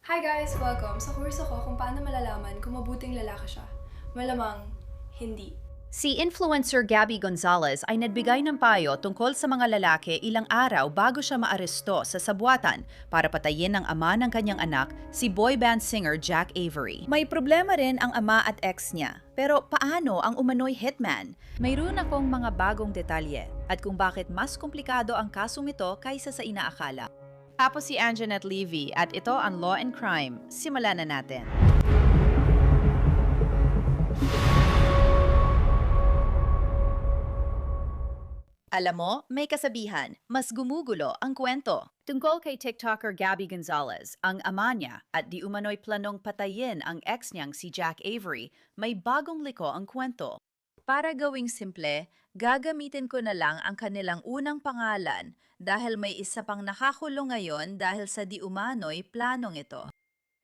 Hi guys! Welcome! Sa kurso ko kung paano malalaman kung mabuting lalaki siya. Malamang, hindi. Si influencer Gabby Gonzalez ay nagbigay ng payo tungkol sa mga lalaki ilang araw bago siya maaresto sa sabwatan para patayin ng ama ng kanyang anak, si boy band singer Jack Avery. May problema rin ang ama at ex niya. Pero paano ang umano'y hitman? Mayroon akong mga bagong detalye at kung bakit mas komplikado ang kasong ito kaysa sa inaakala. Tapos si Anjanette Levy at ito ang Law and Crime. Simulan na natin. Alam mo, may kasabihan, mas gumugulo ang kwento. Tungkol kay TikToker Gabby Gonzalez, ang ama niya at di umano'y planong patayin ang ex niyang si Jack Avery, may bagong liko ang kwento. Para gawing simple, gagamitin ko na lang ang kanilang unang pangalan dahil may isa pang nakakulong ngayon dahil sa di umano'y planong ito.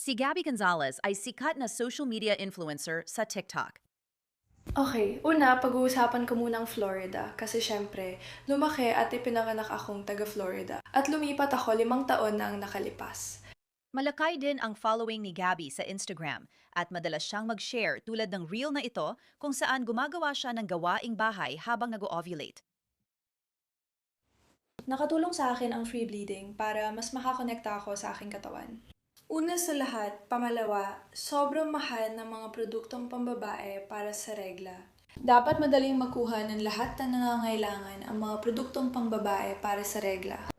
Si Gabby Gonzalez ay sikat na social media influencer sa TikTok. Okay, una, pag-uusapan ko munang Florida kasi syempre, lumaki at ipinanganak akong taga-Florida at lumipat ako 5 taon na ang nakalipas. Malakay din ang following ni Gabby sa Instagram at madalas siyang mag-share tulad ng reel na ito kung saan gumagawa siya ng gawaing bahay habang nag-ovulate. Nakatulong sa akin ang free bleeding para mas makakonekta ako sa aking katawan. Una sa lahat, pangalawa, sobrang mahal ng mga produktong pambabae para sa regla. Dapat madaling makuha ng lahat na nangangailangan ang mga produktong pambabae para sa regla.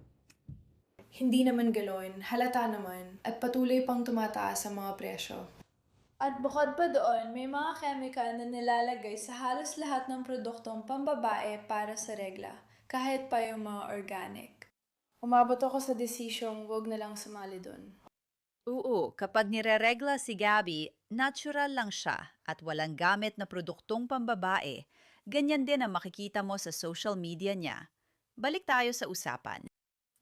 Hindi naman galon, halata naman, at patuloy pang tumataas ang mga presyo. At bukod pa doon, may mga chemical na nilalagay sa halos lahat ng produktong pambabae para sa regla, kahit pa yung mga organic. Umabot ako sa desisyong wag na lang sumali doon. Oo, kapag nireregla si Gabby, natural lang siya at walang gamit na produktong pambabae. Ganyan din ang makikita mo sa social media niya. Balik tayo sa usapan.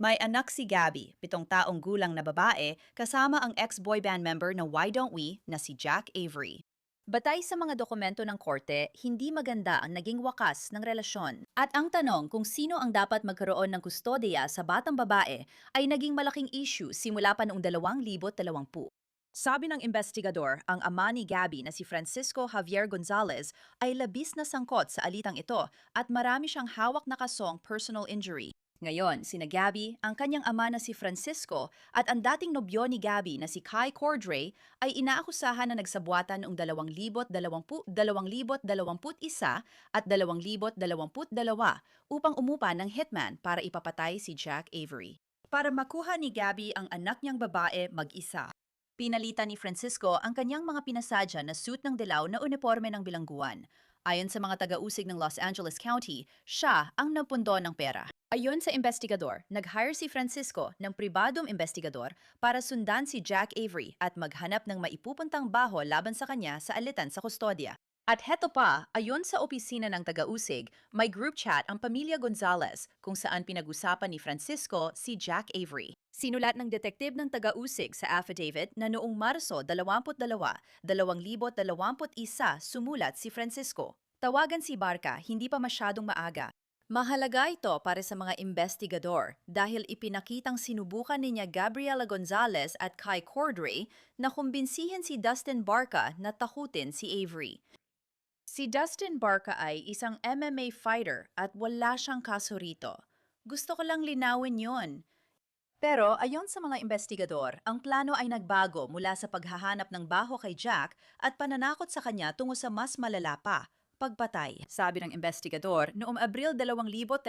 May anak si Gabby, 7 taong gulang na babae, kasama ang ex-boy band member na Why Don't We na si Jack Avery. Batay sa mga dokumento ng korte, hindi maganda ang naging wakas ng relasyon. At ang tanong kung sino ang dapat magkaroon ng kustodiya sa batang babae ay naging malaking issue simula pa noong 2020. Sabi ng investigador, ang ama ni Gabby na si Francisco Javier Gonzalez ay labis na sangkot sa alitang ito at marami siyang hawak na kasong personal injury. Ngayon, sina Gabby, ang kanyang ama na si Francisco at ang dating nobyo ni Gabby na si Kai Cordray ay inaakusahan na nagsabwatan noong 2021 at 2022 upang umupa ng hitman para ipapatay si Jack Avery. Para makuha ni Gabby ang anak niyang babae mag-isa. Pinalitan ni Francisco ang kanyang mga pinasadya na suit ng dilaw na uniforme ng bilangguan. Ayon sa mga taga-usig ng Los Angeles County, siya ang napundo ng pera. Ayon sa investigador, nag-hire si Francisco ng pribadong investigador para sundan si Jack Avery at maghanap ng maipupuntang baho laban sa kanya sa alitan sa kustodya. At heto pa, ayon sa opisina ng taga-usig, may group chat ang pamilya Gonzalez kung saan pinag-usapan ni Francisco si Jack Avery. Sinulat ng detektive ng taga-usig sa affidavit na noong Marso 22, 2021 sumulat si Francisco. Tawagan si Barca hindi pa masyadong maaga. Mahalaga ito para sa mga investigador dahil ipinakitang sinubukan niya Gabriela Gonzalez at Kai Cordray na kumbinsihin si Dustin Barca na takutin si Avery. Si Dustin Barca ay isang MMA fighter at wala siyang kaso rito. Gusto ko lang linawin yon. Pero ayon sa mga investigador, ang plano ay nagbago mula sa paghahanap ng baho kay Jack at pananakot sa kanya tungo sa mas malala pa, pagpatay. Sabi ng investigador, noong Abril 2021,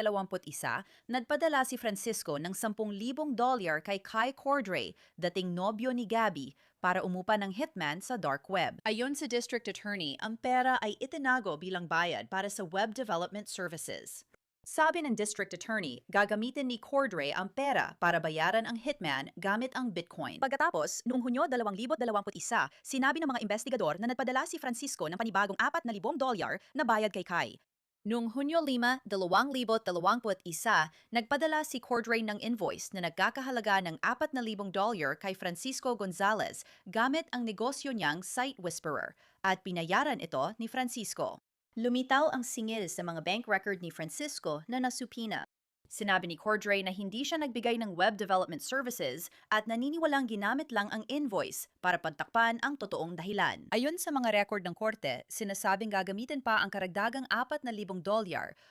nagpadala si Francisco ng $10,000 kay Kai Cordray, dating nobyo ni Gabby, para umupa ng hitman sa dark web. Ayon sa district attorney, ang pera ay itinago bilang bayad para sa web development services. Sabi ng district attorney, gagamitin ni Cordray ang pera para bayaran ang hitman gamit ang Bitcoin. Pagkatapos, noong Hunyo 2021, sinabi ng mga investigador na nagpadala si Francisco ng panibagong $4,000 na bayad kay Kai. Noong Hunyo 5, 2021, nagpadala si Cordray ng invoice na nagkakahalaga ng $4,000 kay Francisco Gonzalez gamit ang negosyo niyang Site Whisperer at pinayaran ito ni Francisco. Lumitaw ang singil sa mga bank record ni Francisco na nasupina. Sinabi ni Cordray na hindi siya nagbigay ng web development services at naniniwalang ginamit lang ang invoice para pagtakpan ang totoong dahilan. Ayon sa mga record ng korte, sinasabing gagamitin pa ang karagdagang $4,000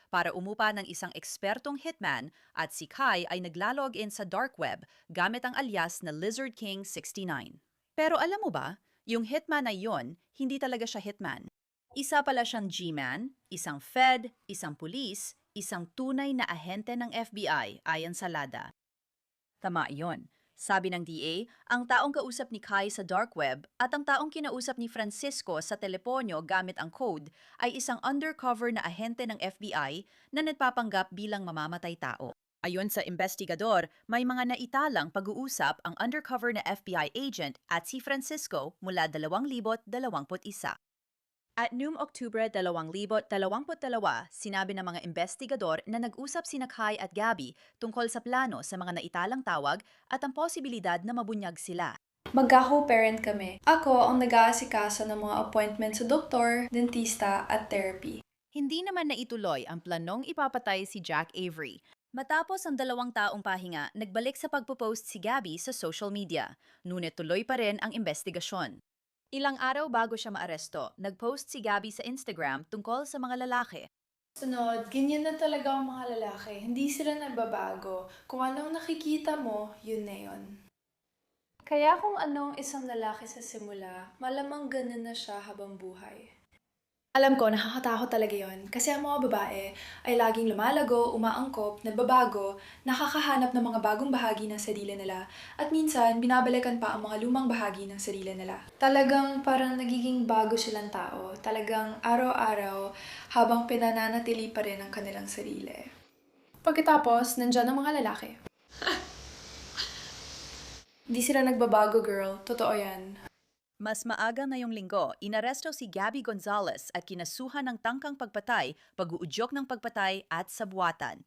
para umupa ng isang ekspertong hitman at si Kai ay naglalog in sa dark web gamit ang alias na Lizard King 69. Pero alam mo ba, yung hitman na yon, hindi talaga siya hitman. Isa pala siyang G-man, isang Fed, isang pulis, isang tunay na ahente ng FBI ayon sa LADA. Tama iyon. Sabi ng DA, ang taong kausap ni Kai sa dark web at ang taong kinausap ni Francisco sa teleponyo gamit ang code ay isang undercover na ahente ng FBI na nagpapanggap bilang mamamatay tao. Ayon sa investigador, may mga naitalang pag-uusap ang undercover na FBI agent at si Francisco mula 2021. At noong Oktubre 2022, sinabi ng mga investigador na nag-usap sina Kai at Gabby tungkol sa plano sa mga naitalang tawag at ang posibilidad na mabunyag sila. Magka-co-parent kami. Ako ang nag-aasikaso ng mga appointment sa doktor, dentista at therapy. Hindi naman naituloy ang planong ipapatay si Jack Avery. Matapos ang 2 taong pahinga, nagbalik sa pagpo-post si Gabby sa social media. Ngunit tuloy pa rin ang investigasyon. Ilang araw bago siya maaresto, nag-post si Gabby sa Instagram tungkol sa mga lalaki. Sunod, ganyan na talaga ang mga lalaki. Hindi sila nagbabago. Kung anong nakikita mo, yun na yun. Kaya kung anong isang lalaki sa simula, malamang ganun na siya habang buhay. Alam ko, nakakatakot talaga yon. Kasi ang mga babae ay laging lumalago, umaangkop, nagbabago, nakakahanap ng mga bagong bahagi ng sarili nila, at minsan binabalikan pa ang mga lumang bahagi ng sarili nila. Talagang parang nagiging bago silang tao. Talagang araw-araw habang pinananatili pa rin ang kanilang sarili. Pagkatapos, nandyan ang mga lalaki. Hindi sila nagbabago, girl. Totoo yan. Mas maaga ngayong linggo, inaresto si Gabby Gonzalez at kinasuhan ng tangkang pagpatay, pag-uudyok ng pagpatay at sabwatan.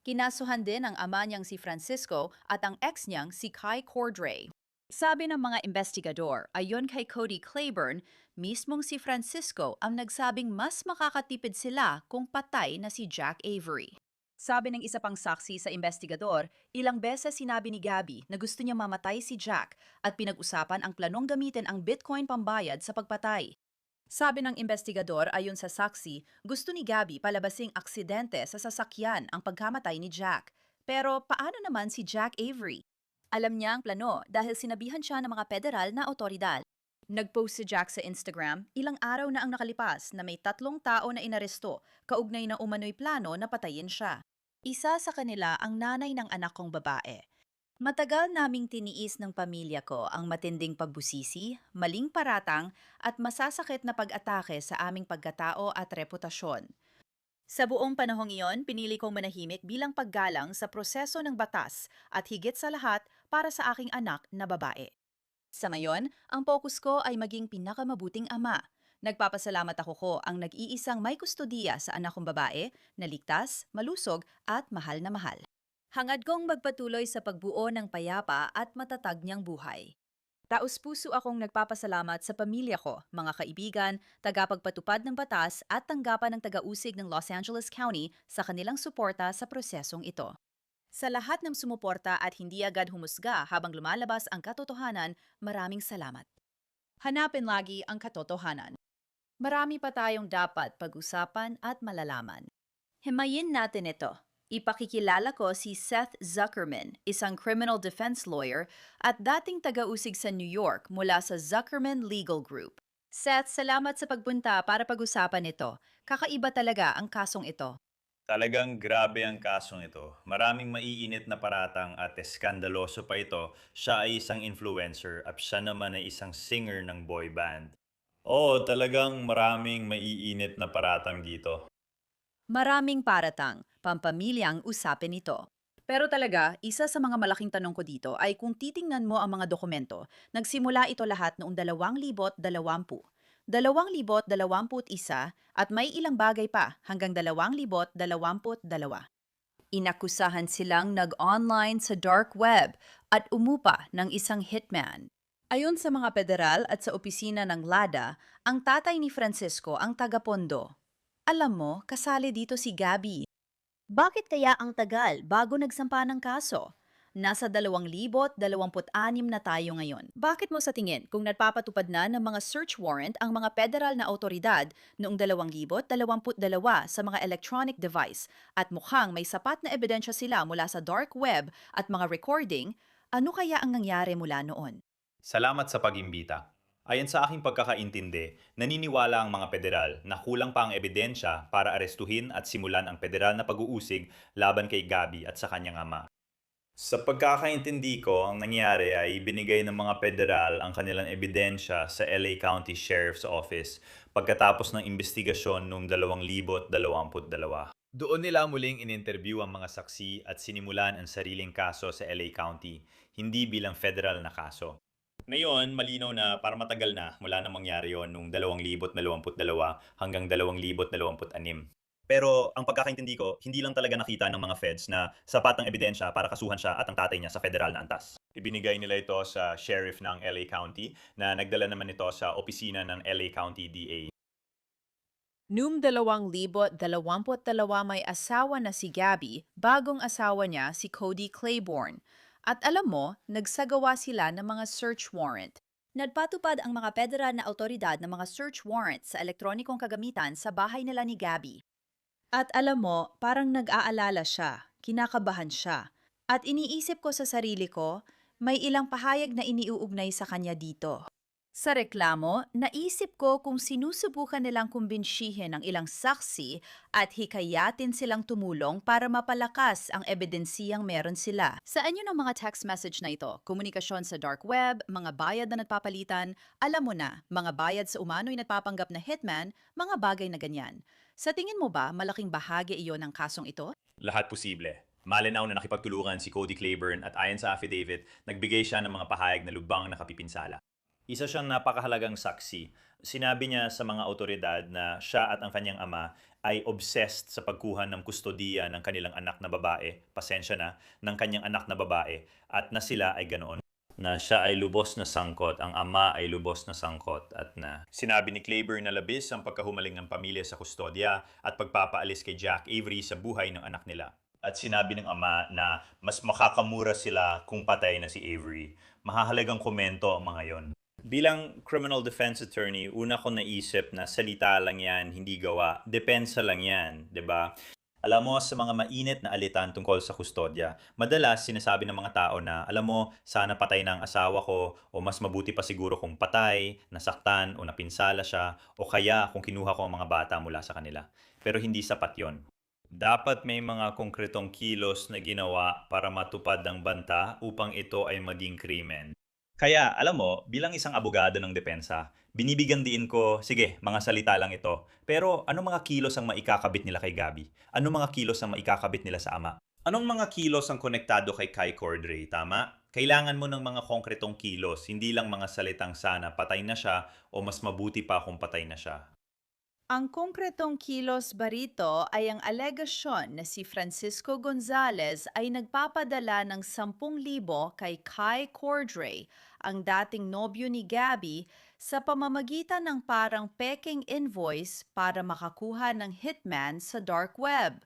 Kinasuhan din ang ama niyang si Francisco at ang ex niyang si Kai Cordray. Sabi ng mga investigador, ayon kay Cody Claiborne, mismong si Francisco ang nagsabing mas makakatipid sila kung patay na si Jack Avery. Sabi ng isa pang saksi sa investigador, ilang beses sinabi ni Gabby na gusto niya mamatay si Jack at pinag-usapan ang planong gamitin ang Bitcoin pambayad sa pagpatay. Sabi ng investigador ayon sa saksi, gusto ni Gabby palabasing aksidente sa sasakyan ang pagkamatay ni Jack. Pero paano naman si Jack Avery? Alam niya ang plano dahil sinabihan siya ng mga federal na otoridad. Nag-post si Jack sa Instagram, ilang araw na ang nakalipas na may 3 tao na inaresto, kaugnay na umano'y plano na patayin siya. Isa sa kanila ang nanay ng anak kong babae. Matagal naming tiniis ng pamilya ko ang matinding pagbusisi, maling paratang at masasakit na pag-atake sa aming pagkatao at reputasyon. Sa buong panahong iyon, pinili kong manahimik bilang paggalang sa proseso ng batas at higit sa lahat para sa aking anak na babae. Sa ngayon, ang focus ko ay maging pinakamabuting ama. Nagpapasalamat ako ko ang nag-iisang may kustodiya sa anak kong babae na ligtas, malusog at mahal na mahal. Hangad kong magpatuloy sa pagbuo ng payapa at matatag niyang buhay. Taos-puso akong nagpapasalamat sa pamilya ko, mga kaibigan, tagapagpatupad ng batas at tanggapan ng taga-usig ng Los Angeles County sa kanilang suporta sa prosesong ito. Sa lahat ng sumuporta at hindi agad humusga habang lumalabas ang katotohanan, maraming salamat. Hanapin lagi ang katotohanan. Marami pa tayong dapat pag-usapan at malalaman. Himayin natin ito. Ipakikilala ko si Seth Zuckerman, isang criminal defense lawyer at dating taga-usig sa New York mula sa Zuckerman Legal Group. Seth, salamat sa pagpunta para pag-usapan ito. Kakaiba talaga ang kasong ito. Talagang grabe ang kasong ito. Maraming maiinit na paratang at eskandaloso pa ito. Siya ay isang influencer at siya naman ay isang singer ng boy band. Oo, talagang maraming maiinit na paratang dito. Maraming paratang, pampamilyang usapin ito. Pero talaga, isa sa mga malaking tanong ko dito ay kung titingnan mo ang mga dokumento, nagsimula ito lahat noong 2020, 2021 at may ilang bagay pa hanggang 2022. Inakusahan silang nag-online sa dark web at umupa ng isang hitman. Ayon sa mga federal at sa opisina ng LADA, ang tatay ni Francisco ang taga-pondo. Alam mo, kasali dito si Gabby. Bakit kaya ang tagal bago nagsampa ng kaso? Nasa 2026 na tayo ngayon. Bakit mo sa tingin kung nagpapatupad na ng mga search warrant ang mga federal na autoridad noong 2022 sa mga electronic device at mukhang may sapat na ebidensya sila mula sa dark web at mga recording, ano kaya ang nangyari mula noon? Salamat sa pag-imbita. Ayon sa aking pagkakaintindi, naniniwala ang mga federal na kulang pa ang ebidensya para arestuhin at simulan ang federal na pag-uusig laban kay Gabby at sa kanyang ama. Sa pagkakaintindi ko, ang nangyari ay binigay ng mga federal ang kanilang ebidensya sa LA County Sheriff's Office pagkatapos ng investigasyon noong 2022. Doon nila muling in-interview ang mga saksi at sinimulan ang sariling kaso sa LA County, hindi bilang federal na kaso. Ngayon, malinaw na para matagal na mula na mangyari yon noong 2022 hanggang 2026. Pero ang pagkakaintindi ko, hindi lang talaga nakita ng mga feds na sapat ng ebidensya para kasuhan siya at ang tatay niya sa federal na antas. Ibinigay nila ito sa sheriff ng LA County na nagdala naman ito sa opisina ng LA County DA. Noong 2022 may asawa na si Gabby, bagong asawa niya si Cody Claiborne. At alam mo, nagsagawa sila ng mga search warrant. Nagpatupad ang mga federal na autoridad ng mga search warrant sa elektronikong kagamitan sa bahay nila ni Gabby. At alam mo, parang nag-aalala siya, kinakabahan siya. At iniisip ko sa sarili ko, may ilang pahayag na iniuugnay sa kanya dito. Sa reklamo, naisip ko kung sinusubukan nilang kumbinsihin ang ilang saksi at hikayatin silang tumulong para mapalakas ang ebidensiyang meron sila. Saan yun ang mga text message na ito? Komunikasyon sa dark web, mga bayad na nagpapalitan, alam mo na, mga bayad sa umano'y nagpapanggap na hitman, mga bagay na ganyan. Sa tingin mo ba malaking bahagi iyon ng kasong ito? Lahat posible. Malinaw na nakipagtulungan si Cody Claiborne at ayon sa affidavit, nagbigay siya ng mga pahayag na lubhang nakapipinsala. Isa siyang napakahalagang saksi. Sinabi niya sa mga otoridad na siya at ang kanyang ama ay obsessed sa pagkuha ng kustodiya ng kanilang anak na babae, pasensya na, ng kanyang anak na babae, at na sila ay ganoon. Na siya ay lubos na sangkot, ang ama ay lubos na sangkot, at na sinabi ni Claiborne na labis ang pagkahumaling ng pamilya sa kustodya at pagpapaalis kay Jack Avery sa buhay ng anak nila. At sinabi ng ama na mas makakamura sila kung patay na si Avery. Mahahalagang komento ang mga yon. Bilang criminal defense attorney, una ko naisip na salita lang yan, hindi gawa. Depensa lang yan, 'di ba? Alam mo, sa mga mainit na alitan tungkol sa kustodya, madalas sinasabi ng mga tao na, alam mo, sana patay na ang asawa ko, o mas mabuti pa siguro kung patay, nasaktan, o napinsala siya, o kaya kung kinuha ko ang mga bata mula sa kanila. Pero hindi sapat yon. Dapat may mga konkretong kilos na ginawa para matupad ang banta upang ito ay maging krimen. Kaya, alam mo, bilang isang abogado ng depensa, binibigyan din ko, sige, mga salita lang ito. Pero anong mga kilos ang maikakabit nila kay Gabby? Anong mga kilos ang maikakabit nila sa ama? Anong mga kilos ang konektado kay Kai Cordray, tama? Kailangan mo ng mga konkretong kilos, hindi lang mga salitang sana patay na siya o mas mabuti pa kung patay na siya. Ang konkretong kilos ba rito ay ang alegasyon na si Francisco Gonzalez ay nagpapadala ng 10,000 kay Kai Cordray, ang dating nobyo ni Gabby, sa pamamagitan ng parang peking invoice para makakuha ng hitman sa dark web.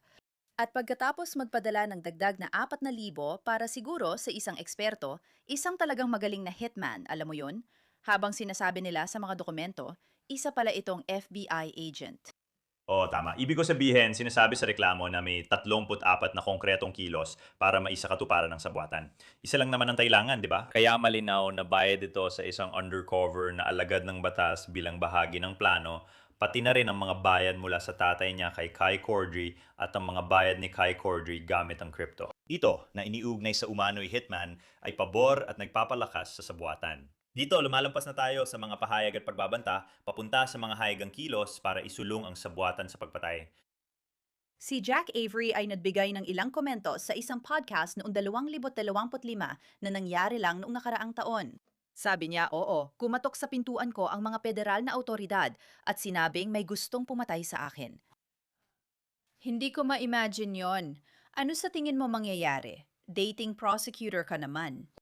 At pagkatapos magpadala ng dagdag na 4,000 para siguro sa isang eksperto, isang talagang magaling na hitman, alam mo yun? Habang sinasabi nila sa mga dokumento, isa pala itong FBI agent. Oo, tama. Ibig ko sabihin, sinasabi sa reklamo na may 34 na konkretong kilos para maisakatuparan ng sabuatan. Isa lang naman ang kailangan, di ba? Kaya malinaw na bayad ito sa isang undercover na alagad ng batas bilang bahagi ng plano, pati na rin ang mga bayad mula sa tatay niya kay Kai Cordray at ang mga bayad ni Kai Cordray gamit ang crypto. Ito, na iniugnay sa umano'y hitman, ay pabor at nagpapalakas sa sabuatan. Dito, lumalampas na tayo sa mga pahayag at pagbabanta papunta sa mga hayagang kilos para isulong ang sabuatan sa pagpatay. Si Jack Avery ay nagbigay ng ilang komento sa isang podcast noong 2025 na nangyari lang noong nakaraang taon. Sabi niya, oo, kumatok sa pintuan ko ang mga federal na autoridad at sinabing may gustong pumatay sa akin. Hindi ko ma-imagine yon. Ano sa tingin mo mangyayari? Dating prosecutor ka naman.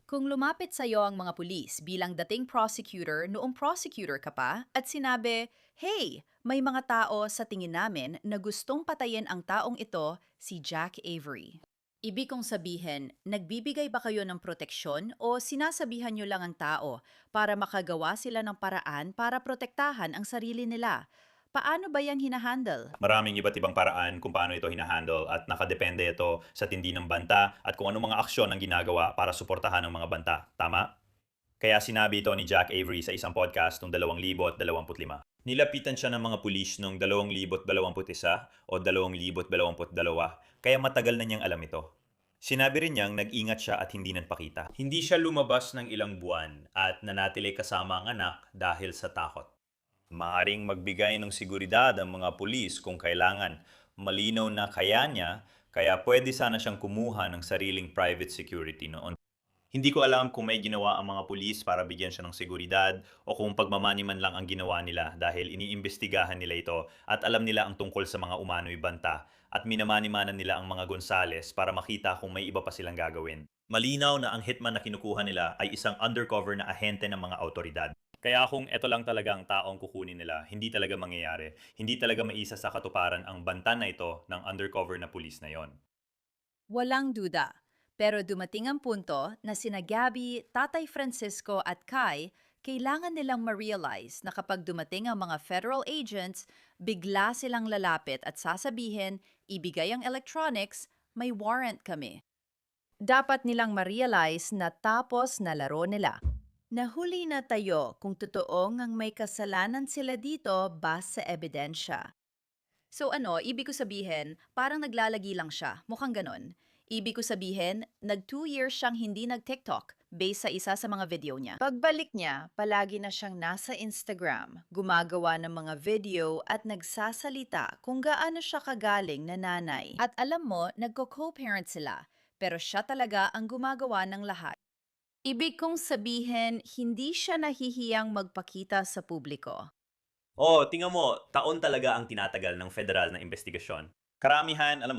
Kung lumapit sa iyo ang mga pulis bilang dating prosecutor noong prosecutor ka pa at sinabi, "Hey, may mga tao sa tingin namin na gustong patayin ang taong ito, si Jack Avery." Ibig kong sabihin, nagbibigay ba kayo ng proteksyon o sinasabihan niyo lang ang tao para makagawa sila ng paraan para protektahan ang sarili nila? Paano ba yan hinahandle? Maraming iba't ibang paraan kung paano ito hinahandle at nakadepende ito sa tindi ng banta at kung anong mga aksyon ang ginagawa para suportahan ang mga banta. Tama? Kaya sinabi ito ni Jack Avery sa isang podcast noong 2025. Nilapitan siya ng mga pulis noong 2021 o 2022, kaya matagal na niyang alam ito. Sinabi rin niyang nag-ingat siya at hindi nagpakita. Hindi siya lumabas ng ilang buwan at nanatili kasama ang anak dahil sa takot. Maaring magbigay ng seguridad ang mga pulis kung kailangan. Malinaw na kaya niya, kaya pwede sana siyang kumuha ng sariling private security noon. Hindi ko alam kung may ginawa ang mga pulis para bigyan siya ng seguridad o kung pagmamani man lang ang ginawa nila dahil iniimbestigahan nila ito at alam nila ang tungkol sa mga umano'y banta at minamani-manan nila ang mga Gonzales para makita kung may iba pa silang gagawin. Malinaw na ang hitman na kinukuha nila ay isang undercover na ahente ng mga autoridad. Kaya kung ito lang talaga ang taong kukunin nila, hindi talaga mangyayari. Hindi talaga maisa sa katuparan ang banta na ito ng undercover na pulis na yon. Walang duda. Pero dumating ang punto na sina Gabby, Tatay Francisco at Kai, kailangan nilang ma-realize na kapag dumating ang mga federal agents, bigla silang lalapit at sasabihin, ibigay ang electronics, may warrant kami. Dapat nilang ma-realize na tapos na laro nila. Nahuli na tayo kung totoong ang may kasalanan sila dito base sa ebidensya. So ano, ibig ko sabihin, parang naglalagi lang siya, mukhang ganon. Ibig ko sabihin, nag 2 years siyang hindi nag-TikTok based sa isa sa mga video niya. Pagbalik niya, palagi na siyang nasa Instagram, gumagawa ng mga video at nagsasalita kung gaano siya kagaling na nanay. At alam mo, nagko-co-parent sila, pero siya talaga ang gumagawa ng lahat. Ibig kong sabihin, hindi siya nahihiyang magpakita sa publiko. Tingnan mo, taon talaga ang tinatagal ng federal na investigasyon. Karamihan ng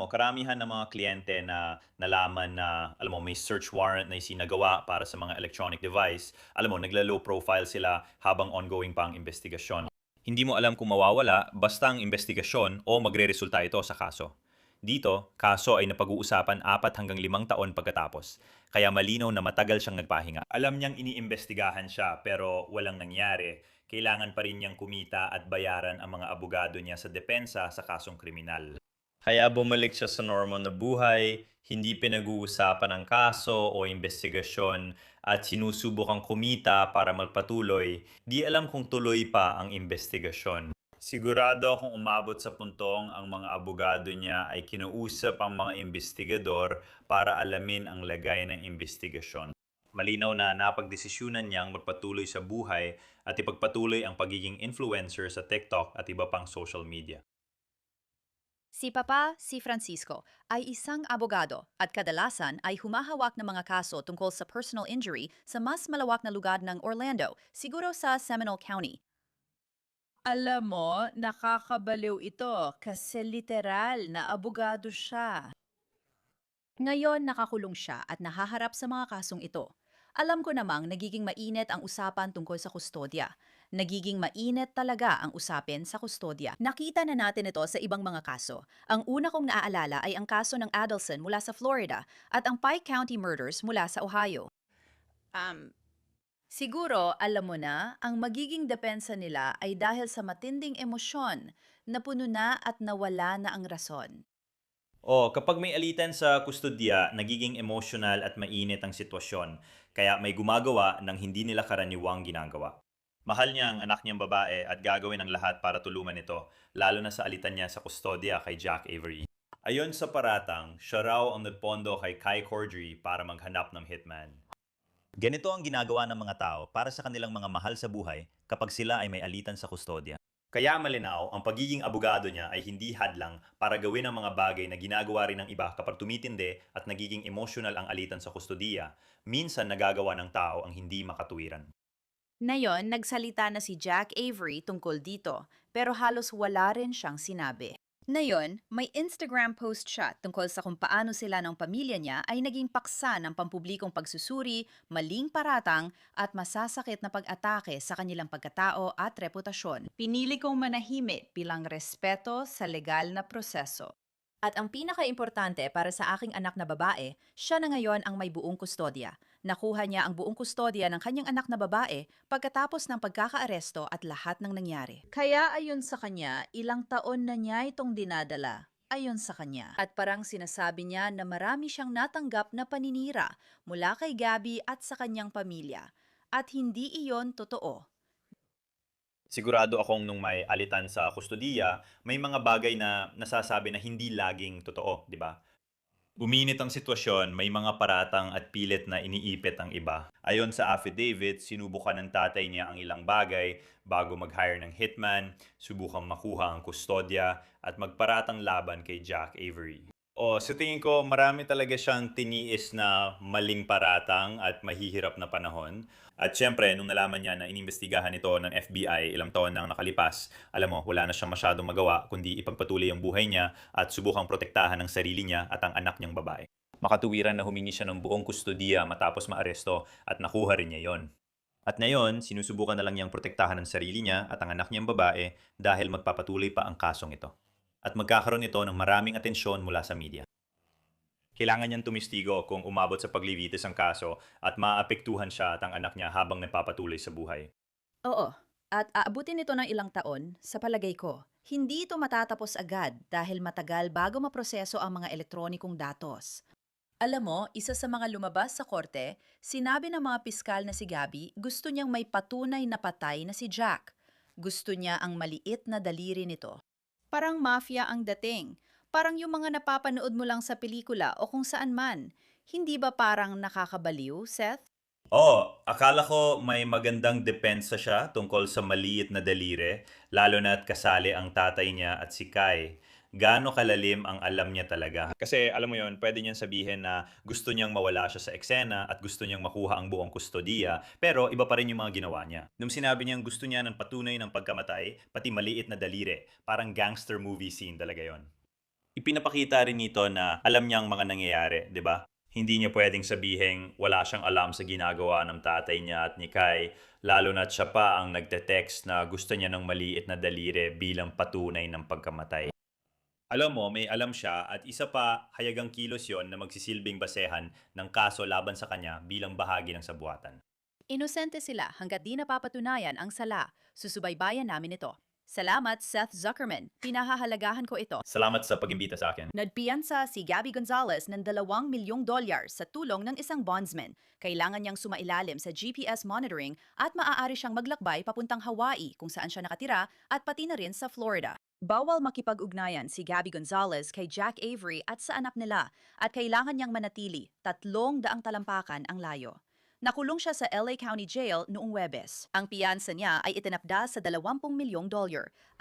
mga kliyente na nalaman na, may search warrant na isinagawa para sa mga electronic device, nagla-low profile sila habang ongoing pa ang investigasyon. Hindi mo alam kung mawawala basta ang investigasyon o magre-resulta ito sa kaso. Dito, kaso ay napag-uusapan 4 hanggang 5 taon pagkatapos. Kaya malinaw na matagal siyang nagpahinga. Alam niyang iniimbestigahan siya pero walang nangyari. Kailangan pa rin niyang kumita at bayaran ang mga abogado niya sa depensa sa kasong kriminal. Kaya bumalik siya sa normal na buhay, hindi pinag-uusapan ang kaso o investigasyon at sinusubukang kumita para magpatuloy, di alam kung tuloy pa ang investigasyon. Sigurado akong umabot sa puntong ang mga abogado niya ay kinuusap ang mga investigador para alamin ang lagay ng investigasyon. Malinaw na napagdesisyunan niyang magpatuloy sa buhay at ipagpatuloy ang pagiging influencer sa TikTok at iba pang social media. Si Papa, si Francisco, ay isang abogado at kadalasan ay humahawak ng mga kaso tungkol sa personal injury sa mas malawak na lugar ng Orlando, siguro sa Seminole County. Alam mo, nakakabaliw ito kasi literal na abogado siya. Ngayon nakakulong siya at nahaharap sa mga kasong ito. Alam ko namang nagiging mainit ang usapan tungkol sa kustodya. Nagiging mainit talaga ang usapin sa kustodya. Nakita na natin ito sa ibang mga kaso. Ang una kong naaalala ay ang kaso ng Adelson mula sa Florida at ang Pike County murders mula sa Ohio. Siguro, alam mo na, ang magiging depensa nila ay dahil sa matinding emosyon, napuno na at nawala na ang rason. Kapag may alitan sa kustodya, nagiging emotional at mainit ang sitwasyon, kaya may gumagawa ng hindi nila karaniwang ginagawa. Mahal niya ang anak niyang babae at gagawin ang lahat para tulungan ito, lalo na sa alitan niya sa kustodya kay Jack Avery. Ayon sa paratang, siya raw ang nagpondo kay Kai Cordry para maghanap ng hitman. Ganito ang ginagawa ng mga tao para sa kanilang mga mahal sa buhay kapag sila ay may alitan sa kustodya. Kaya malinaw, ang pagiging abogado niya ay hindi hadlang para gawin ang mga bagay na ginagawa rin ng iba kapag tumitindi at nagiging emotional ang alitan sa kustodiya. Minsan nagagawa ng tao ang hindi makatuwiran. Ngayon, nagsalita na si Jack Avery tungkol dito, pero halos wala rin siyang sinabi. Ngayon, may Instagram post siya tungkol sa kung paano sila ng pamilya niya ay naging paksa ng pampublikong pagsusuri, maling paratang at masasakit na pag-atake sa kanilang pagkatao at reputasyon. Pinili kong manahimik bilang respeto sa legal na proseso. At ang pinaka-importante para sa aking anak na babae, siya na ngayon ang may buong kustodya. Nakuha niya ang buong kustodya ng kanyang anak na babae pagkatapos ng pagkakaaresto at lahat ng nangyari. Kaya ayon sa kanya, ilang taon na niya itong dinadala. Ayon sa kanya. At parang sinasabi niya na marami siyang natanggap na paninira mula kay Gabby at sa kanyang pamilya. At hindi iyon totoo. Sigurado akong nung may alitan sa kustodiya, may mga bagay na nasasabi na hindi laging totoo, di ba? Uminit ang sitwasyon, may mga paratang at pilit na iniipit ang iba. Ayon sa affidavit, sinubukan ng tatay niya ang ilang bagay bago mag-hire ng hitman, subukang makuha ang kustodya at magparatang laban kay Jack Avery. Sa tingin ko, marami talaga siyang tiniis na maling paratang at mahihirap na panahon. At syempre, nung nalaman niya na inimbestigahan ito ng FBI ilang taon nang nakalipas, alam mo, wala na siyang masyadong magawa kundi ipagpatuloy ang buhay niya at subukang protektahan ang sarili niya at ang anak niyang babae. Makatuwiran na humingi siya ng buong kustodiya matapos maaresto at nakuha rin niya yon. At ngayon, sinusubukan na lang niyang protektahan ang sarili niya at ang anak niyang babae dahil magpapatuloy pa ang kasong ito. At magkakaroon ito ng maraming atensyon mula sa media. Kailangan niyang tumistigo kung umabot sa paglilitis ang kaso at maapektuhan siya at ang anak niya habang nagpapatuloy sa buhay. Oo, at aabutin ito ng ilang taon, sa palagay ko. Hindi ito matatapos agad dahil matagal bago maproseso ang mga elektronikong datos. Alam mo, isa sa mga lumabas sa korte, sinabi ng mga piskal na si Gabby gusto niyang may patunay na patay na si Jack. Gusto niya ang maliit na daliri nito. Parang mafia ang dating. Parang yung mga napapanood mo lang sa pelikula o kung saan man. Hindi ba parang nakakabaliw, Seth? Akala ko may magandang depensa siya tungkol sa maliit na daliri, lalo na at kasali ang tatay niya at si Kai. Gaano kalalim ang alam niya talaga. Kasi alam mo yon, pwede niyang sabihin na gusto niyang mawala siya sa eksena at gusto niyang makuha ang buong kustodiya, pero iba pa rin yung mga ginawa niya. Nung sinabi niyang gusto niya ng patunay ng pagkamatay, pati maliit na daliri, parang gangster movie scene talaga yon. Ipinapakita rin nito na alam niyang mga nangyayari, di ba? Hindi niya pwedeng sabihin wala siyang alam sa ginagawa ng tatay niya at ni Kai, lalo na siya pa ang nagte-text na gusto niya ng maliit na daliri bilang patunay ng pagkamatay. Alam mo, may alam siya at isa pa hayagang kilos yon na magsisilbing basehan ng kaso laban sa kanya bilang bahagi ng sabuatan. Inosente sila hanggat di napapatunayan ang sala. Susubaybayan namin ito. Salamat, Seth Zuckerman. Pinahahalagahan ko ito. Salamat sa pag-imbita sa akin. Nagpiyansa si Gabby Gonzalez ng $2 milyong sa tulong ng isang bondsman. Kailangan niyang sumailalim sa GPS monitoring at maaari siyang maglakbay papuntang Hawaii kung saan siya nakatira at pati na rin sa Florida. Bawal makipag-ugnayan si Gabby Gonzalez kay Jack Avery at sa anak nila at kailangan niyang manatili 300 talampakan ang layo. Nakulong siya sa LA County Jail noong Huwebes. Ang piyansa niya ay itinapda sa $20 milyong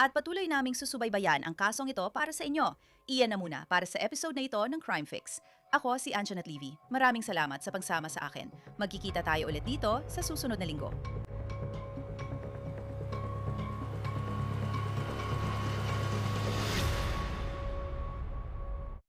at patuloy naming susubaybayan ang kasong ito para sa inyo. Iyan na muna para sa episode na ito ng Crime Fix. Ako si Anjanette Levy. Maraming salamat sa pagsama sa akin. Magkikita tayo ulit dito sa susunod na linggo.